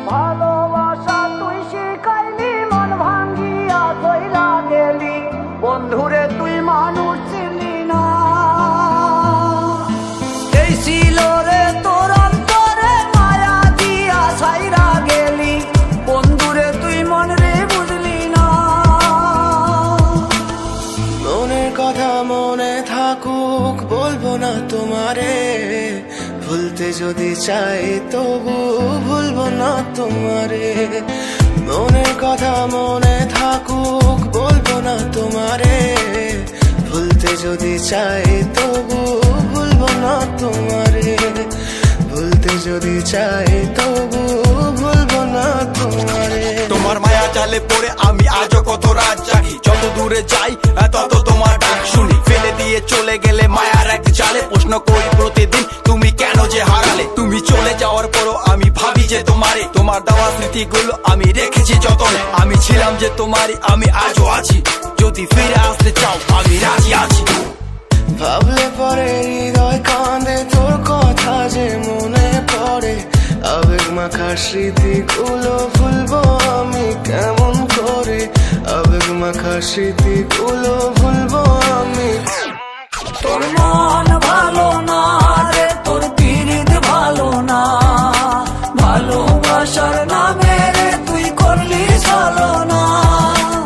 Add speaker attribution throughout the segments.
Speaker 1: ভালোবাসা তুই শিখাইলি, মন ভাঙ্গিয়া চইলা গেলি, বন্ধুরে তুই মানুষ চিনলি না। এই ছিল রে তোর অন্তরে মায়া দিয়া ছাইরা গেলি, বন্ধুরে তুই মন রে বুঝলি না।
Speaker 2: মনের কথা মনে থাকুক বলবো না তোমারে, ভুলতে যদি চাই তবু ভুলবো না তোমারে। মনের কথা মনে থাকুক বলবো না তোমারে, ভুলতে যদি চাই তবু ভুলবো না তোমারে। ভুলতে যদি চাই তবু ভুলবো না তোমারে।
Speaker 3: তোমার মায়া জালে পড়ে আমি আজও কত রাত জাগি, যত দূরে যাই তত তোমার ডাক শুনি। ফেলে দিয়ে চলে গেলে মায়ার এক জালে, প্রশ্ন করি প্রতিদিন তুমি কেন যে হারালে। তুমি চলে যাওয়ার পরও আমি ভাবি যে তোমারে, তোমার দেওয়া স্মৃতিগুলো আমি রেখেছি যতনে। আমি ছিলাম যে তোমারই, আমি আজও আছি, যদি ফিরে আসতে চাও আমি রাজি আছি।
Speaker 2: ভাবলে পরে হৃদয় কাঁদে, তোর কথা যে মনে পড়ে। আবেগ মাখা স্মৃতিগুলো ভুলবো আমি কেমন করে, আবেগ মাখা স্মৃতিগুলো ভুলবো আমি।
Speaker 1: তোর মন ভালো না রে, তোর পিরিত ভালো না, ভালোবাসার নামে রে তুই করলি ছলনা।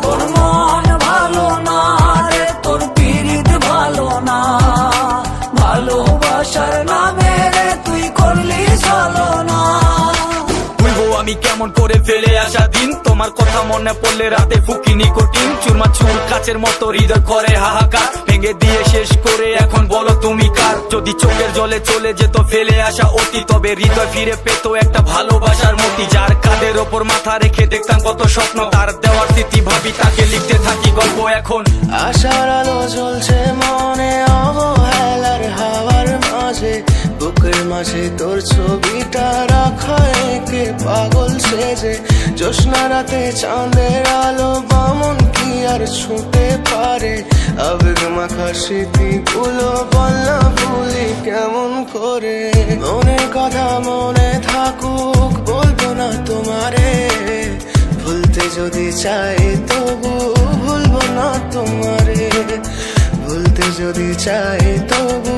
Speaker 1: তোর মন ভালো না রে, তোর পিরিত ভালো না, ভালোবাসার নামে রে তুই করলি ছলনা।
Speaker 3: ভুলবো আমি কেমন করে ফেলে আসা দিন, তোমার কথা মনে পড়লে রাতে ফুকি নিকোটিন। চুরমা চুর কাচের মতো হৃদয় করে হাহাকার, ভেঙে দিয়ে শেষ করে এখন বলো তুমি কার। যদি চোখের জলে চলে যেত ফেলে আসা অতি, তবে হৃদয় ফিরে পেত একটা ভালোবাসার মতি। যার কাঁধের ওপর মাথা রেখে দেখতাম কত স্বপ্ন, তার দেওয়ার স্মৃতি ভাবি তাকে লিখতে থাকি গল্প এখন।
Speaker 2: আশার আলো জ্বলছে মনে অবহেলার হাওয়ার মাঝে, বুকের মাঝে তোর ছবিটা রাখা একে পাগল সেজে। জ্যোৎস্না রাতে চাঁদের আলো বামন কি আর ছুঁতে পারে, আবেগ মাখা স্মৃতিগুলো বল না ভুলি কেমন করে। মনের কথা মনে থাকুক বলবো না তোমারে, ভুলতে যদি চাই তবু ভুলবো না তোমারে। ভুলতে যদি চাই তবু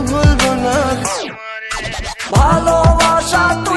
Speaker 2: ভুলবো না তোমারে।
Speaker 1: ভালোবাসা তুই